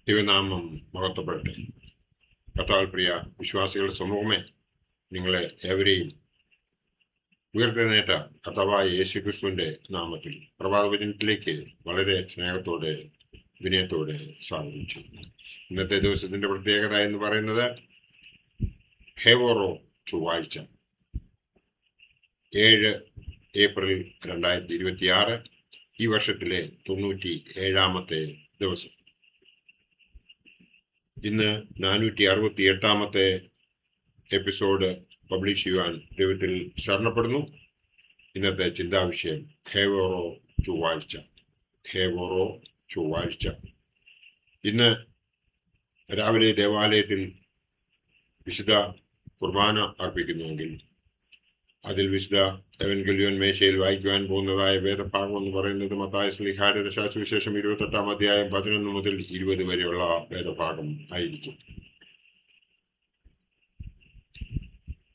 ദൈവനാമം മഹത്വപ്പെടട്ടെ. കർത്താവിൽ പ്രിയ വിശ്വാസികളുടെ സമൂഹമേ, നിങ്ങളെ ഏവരെയും ഉയർത്തെഴുന്നേറ്റ കർത്താവായ യേശു ക്രിസ്തുവിൻ്റെ നാമത്തിൽ പ്രഭാതവചനത്തിലേക്ക് വളരെ സ്നേഹത്തോടെ വിനയത്തോടെ സ്വാഗതം ചെയ്യുന്നു. ഇന്നത്തെ ദിവസത്തിൻ്റെ പ്രത്യേകത എന്ന് പറയുന്നത് ഹേവോറോ ചൊവ്വാഴ്ച, 7 ഏപ്രിൽ 2026, ഈ വർഷത്തിലെ 97-ാമത്തെ ദിവസം. ഇന്ന് 468-ാമത്തെ എപ്പിസോഡ് പബ്ലിഷ് ചെയ്യുവാൻ ദൈവത്തിൽ ശരണപ്പെടുന്നു. ഇന്നത്തെ ചിന്താവിഷയം ഹേവോറോ ചൊവ്വാഴ്ച. ഹേവോറോ ചൊവ്വാഴ്ച. ഇന്ന് രാവിലെ ദേവാലയത്തിൽ വിശുദ്ധ കുർബാന അർപ്പിക്കുന്നുവെങ്കിൽ അതിൽ വിശുദ്ധ എവൻഗലിയോൻ മേശയിൽ വായിക്കുവാൻ പോകുന്നതായ വേദഭാഗം എന്ന് പറയുന്നത് മത്തായി ശ്ലീഹായുടെ രക്ഷാസുവിശേഷം 28-ാം അധ്യായം 11 മുതൽ 20 വരെയുള്ള വേദഭാഗം ആയിരിക്കും.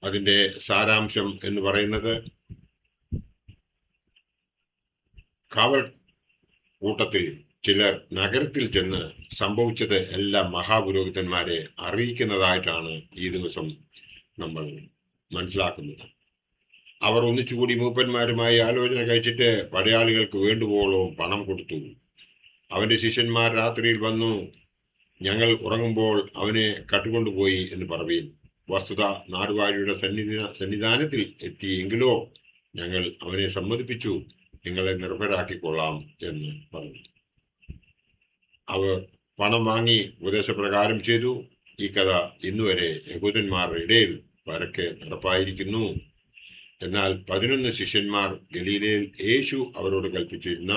അതിൻ്റെ സാരാംശം എന്ന് പറയുന്നത്, കാവൽ കൂട്ടത്തിൽ ചിലർ നഗരത്തിൽ ചെന്ന് സംഭവിച്ചത് എല്ലാ മഹാപുരോഹിതന്മാരെ അറിയിക്കുന്നതായിട്ടാണ് ഈ ദിവസം നമ്മൾ മനസ്സിലാക്കുന്നത്. അവർ ഒന്നിച്ചുകൂടി മൂപ്പന്മാരുമായി ആലോചന കഴിച്ചിട്ട് പടയാളികൾക്ക് വേണ്ടുവോളവും പണം കൊടുത്തു. അവൻ്റെ ശിഷ്യന്മാർ രാത്രിയിൽ വന്നു, ഞങ്ങൾ ഉറങ്ങുമ്പോൾ അവനെ കട്ടുകൊണ്ടുപോയി എന്ന് പറവീൻ. വസ്തുത നാടുവാഴിയുടെ സന്നിധാനത്തിൽ എത്തിയെങ്കിലോ ഞങ്ങൾ അവനെ സമ്മതിപ്പിച്ചു, നിങ്ങളെ നിർഭരാക്കിക്കൊള്ളാം എന്ന് പറഞ്ഞു. അവർ പണം വാങ്ങി ഉപദേശപ്രകാരം ചെയ്തു. ഈ കഥ ഇന്നുവരെ യഹൂദന്മാരുടെ ഇടയിൽ പരക്കെ നടപ്പായിരിക്കുന്നു. എന്നാൽ 11 ശിഷ്യന്മാർ ഗലീലയിൽ യേശു അവരോട് കൽപ്പിച്ചിരുന്ന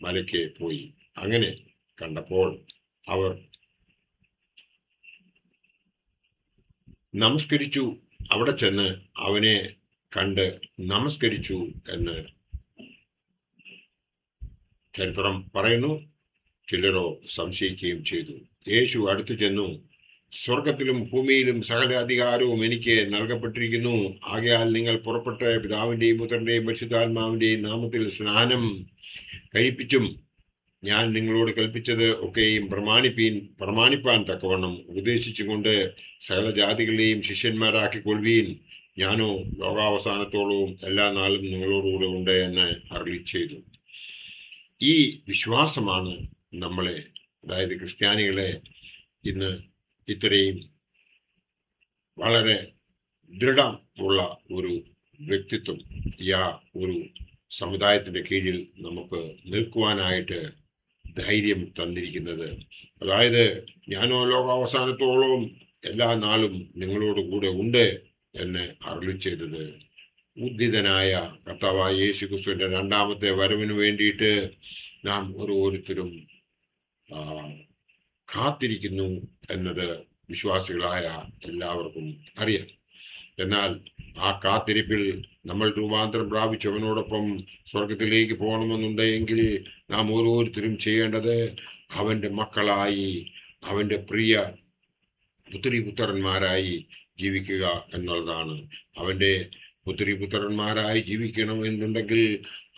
മലയ്ക്ക് പോയി. അങ്ങനെ കണ്ടപ്പോൾ അവർ നമസ്കരിച്ചു. അവിടെ ചെന്ന് അവനെ കണ്ട് നമസ്കരിച്ചു എന്ന് ചരിത്രം പറയുന്നു. ചിലരോ സംശയിക്കുകയും ചെയ്തു. യേശു അടുത്തു ചെന്നു, സ്വർഗത്തിലും ഭൂമിയിലും സകല അധികാരവും എനിക്ക് നൽകപ്പെട്ടിരിക്കുന്നു. ആകയാൽ നിങ്ങൾ പുറപ്പെട്ട് പിതാവിൻ്റെയും പുത്രൻ്റെയും പരിശുദ്ധാത്മാവിൻ്റെയും നാമത്തിൽ സ്നാനം കഴിപ്പിച്ചും ഞാൻ നിങ്ങളോട് കൽപ്പിച്ചത് ഒക്കെയും പ്രമാണിപ്പാൻ തക്കവണ്ണം ഉപദേശിച്ചുകൊണ്ട് സകല ജാതികളെയും ശിഷ്യന്മാരാക്കിക്കൊള്ളുവീൻ. ഞാനോ ലോകാവസാനത്തോളവും എല്ലാ നാളും നിങ്ങളോടുകൂടെ ഉണ്ട് എന്ന് അരുളി ചെയ്തു. ഈ വിശ്വാസമാണ് നമ്മളെ, അതായത് ക്രിസ്ത്യാനികളെ, ഇന്ന് ഇത്രയും വളരെ ദൃഢമുള്ള ഒരു വ്യക്തിത്വം ഒരു സമുദായത്തിൻ്റെ കീഴിൽ നമുക്ക് നിൽക്കുവാനായിട്ട് ധൈര്യം തന്നിരിക്കുന്നത്. അതായത് ഞാനോ ലോകാവസാനത്തോളം എല്ലാ നാളും നിങ്ങളോട് കൂടെ ഉണ്ട് എന്ന് അരുളി ചെയ്തത് ഉദ്ധിതനായ കർത്താവായ യേശു ക്രിസ്തുവിൻ്റെ 2ാമത്തെ വരവിന് വേണ്ടിയിട്ട് നാം ഓരോരുത്തരും കാത്തിരിക്കുന്നു എന്നത് വിശ്വാസികളായ എല്ലാവർക്കും അറിയാം. എന്നാൽ ആ കാത്തിരിപ്പിൽ നമ്മൾ രൂപാന്തരം പ്രാപിച്ചവനോടൊപ്പം സ്വർഗത്തിലേക്ക് പോകണമെന്നുണ്ടെങ്കിൽ നാം ഓരോരുത്തരും ചെയ്യേണ്ടത് അവൻ്റെ മക്കളായി, അവൻ്റെ പ്രിയ പുത്രിപുത്രന്മാരായി ജീവിക്കുക എന്നുള്ളതാണ്. അവൻ്റെ പുത്രിപുത്രന്മാരായി ജീവിക്കണമെന്നുണ്ടെങ്കിൽ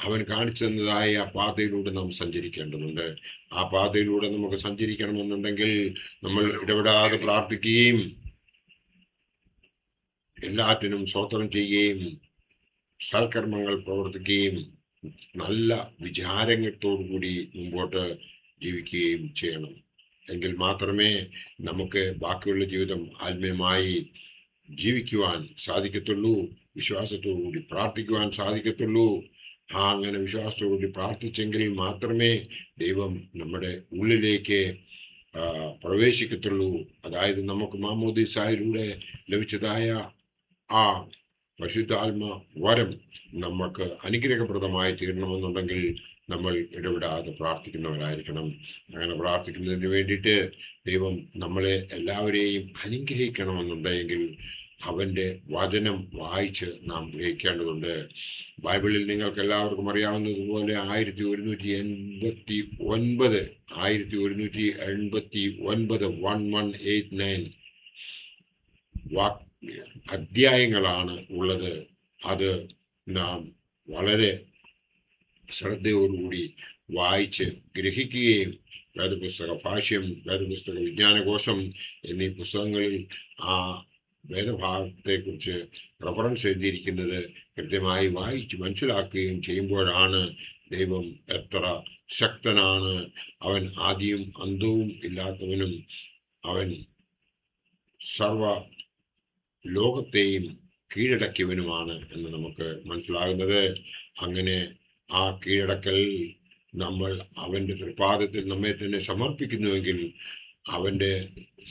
അവൻ കാണിച്ചു തന്നതായ ആ പാതയിലൂടെ നാം സഞ്ചരിക്കേണ്ടതുണ്ട്. ആ പാതയിലൂടെ നമുക്ക് സഞ്ചരിക്കണമെന്നുണ്ടെങ്കിൽ നമ്മൾ ഇടപെടാതെ പ്രാർത്ഥിക്കുകയും എല്ലാറ്റിനും സ്തോത്രം ചെയ്യുകയും സൽക്കർമ്മങ്ങൾ പ്രവർത്തിക്കുകയും നല്ല വിചാരങ്ങളോടു കൂടി മുമ്പോട്ട് ജീവിക്കുകയും ചെയ്യണം. എങ്കിൽ മാത്രമേ നമുക്ക് ബാക്കിയുള്ള ജീവിതം ആത്മീയമായി ജീവിക്കുവാൻ സാധിക്കത്തുള്ളൂ, വിശ്വാസത്തോടു കൂടി പ്രാർത്ഥിക്കുവാൻ സാധിക്കത്തുള്ളൂ. അങ്ങനെ വിശ്വാസത്തോടുകൂടി പ്രാർത്ഥിച്ചെങ്കിൽ മാത്രമേ ദൈവം നമ്മുടെ ഉള്ളിലേക്ക് പ്രവേശിക്കത്തുള്ളൂ. അതായത് നമുക്ക് മാമോദീസായിലൂടെ ലഭിച്ചതായ ആ പരിശുദ്ധാത്മ വരം നമുക്ക് അനുഗ്രഹപ്രദമായി തീരണമെന്നുണ്ടെങ്കിൽ നമ്മൾ ഇടപെടാതെ പ്രാർത്ഥിക്കുന്നവരായിരിക്കണം. അങ്ങനെ പ്രാർത്ഥിക്കുന്നതിന് വേണ്ടിയിട്ട് ദൈവം നമ്മളെ എല്ലാവരെയും അനുഗ്രഹിക്കണമെന്നുണ്ടെങ്കിൽ അവൻ്റെ വചനം വായിച്ച് നാം ഗ്രഹിക്കേണ്ടതുണ്ട്. ബൈബിളിൽ നിങ്ങൾക്ക് എല്ലാവർക്കും അറിയാവുന്നതുപോലെ 1189 1189 അധ്യായങ്ങളാണ് ഉള്ളത്. അത് നാം വളരെ ശ്രദ്ധയോടുകൂടി വായിച്ച് ഗ്രഹിക്കുകയും വേദപുസ്തക ഭാഷ്യം, വേദപുസ്തക വിജ്ഞാനകോശം എന്നീ പുസ്തകങ്ങളിൽ ആ വേദഭാഗത്തെക്കുറിച്ച് റഫറൻസ് എഴുതിയിരിക്കുന്നത് കൃത്യമായി വായിച്ച് മനസ്സിലാക്കുകയും ചെയ്യുമ്പോഴാണ് ദൈവം എത്ര ശക്തനാണ്, അവൻ ആദിയും അന്തവും ഇല്ലാത്തവനും അവൻ സർവ ലോകത്തെയും കീഴടക്കിയവനുമാണ് എന്ന് നമുക്ക് മനസ്സിലാകുന്നത്. അങ്ങനെ ആ കീഴടക്കൽ നമ്മൾ അവൻ്റെ തൃപ്പാദത്തിൽ നമ്മെ തന്നെ സമർപ്പിക്കുന്നുവെങ്കിൽ അവൻ്റെ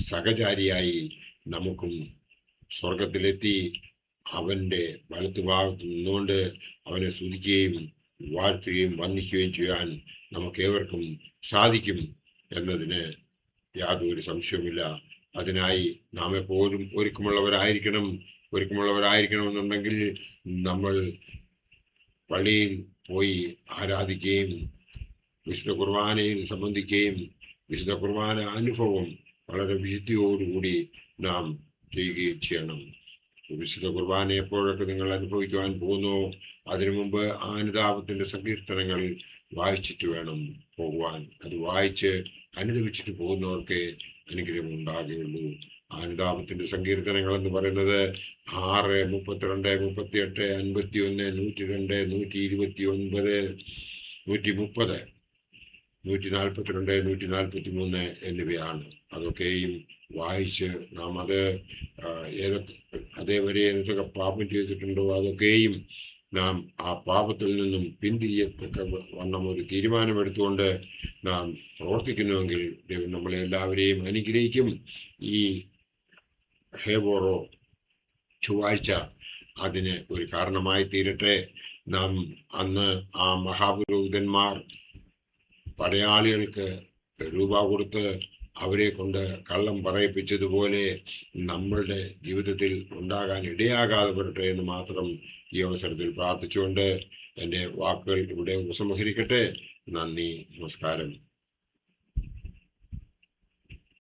സഹചാരിയായി നമുക്കും സ്വർഗത്തിലെത്തി അവൻ്റെ വലത്തുഭാഗത്ത് നിന്നുകൊണ്ട് അവനെ സ്തുതിക്കുകയും വാഴ്ത്തുകയും വന്ദിക്കുകയും ചെയ്യാൻ നമുക്കേവർക്കും സാധിക്കും എന്നതിന് യാതൊരു സംശയവുമില്ല. അതിനായി നാം എപ്പോഴും ഒരുക്കമുള്ളവരായിരിക്കണമെന്നുണ്ടെങ്കിൽ നമ്മൾ പള്ളിയിൽ പോയി ആരാധിക്കുകയും വിശുദ്ധ കുർബാനയിൽ സംബന്ധിക്കുകയും വിശുദ്ധ കുർബാന അനുഭവം വളരെ വിശുദ്ധിയോടുകൂടി നാം ചെയ്യുകയും ചെയ്യണം. വിശുദ്ധ കുർബാന എപ്പോഴൊക്കെ നിങ്ങൾ അനുഭവിക്കുവാൻ പോകുന്നു, അതിനു മുമ്പ് അനുതാപത്തിൻ്റെ സങ്കീർത്തനങ്ങൾ വായിച്ചിട്ട് വേണം പോകുവാൻ. അത് വായിച്ച് അനുദപിച്ചിട്ട് പോകുന്നവർക്ക് അനുഗ്രഹം ഉണ്ടാകുകയുള്ളൂ. അനുതാപത്തിൻ്റെ സങ്കീർത്തനങ്ങൾ എന്ന് പറയുന്നത് 6, 32, 38, 51, 102, 129, 130, 142, 143 എന്നിവയാണ്. അതൊക്കെയും വായിച്ച് നാം അതേവരെ ഏതൊക്കെ പാപം ചെയ്തിട്ടുണ്ടോ അതൊക്കെയും നാം ആ പാപത്തിൽ നിന്നും പിന്തിരിയത്തക്ക വണ്ണം ഒരു തീരുമാനമെടുത്തുകൊണ്ട് നാം പ്രവർത്തിക്കുന്നുവെങ്കിൽ ദൈവം നമ്മളെ എല്ലാവരെയും അനുഗ്രഹിക്കും. ഈ ഹേബോറോ ചൊവ്വാഴ്ച അതിന് ഒരു കാരണമായി തീരട്ടെ. നാം അന്ന് ആ മഹാപുരോഹിതന്മാർ പടയാളികൾക്ക് രൂപ കൊടുത്ത് അവരെ കൊണ്ട് കള്ളം പറയിപ്പിച്ചതുപോലെ നമ്മളുടെ ജീവിതത്തിൽ ഉണ്ടാകാൻ ഇടയാകാതെ വരട്ടെ എന്ന് മാത്രം ഈ അവസരത്തിൽ പ്രാർത്ഥിച്ചുകൊണ്ട് എൻ്റെ വാക്കുകൾ ഇവിടെ ഉപസംഹരിക്കട്ടെ. നന്ദി, നമസ്കാരം.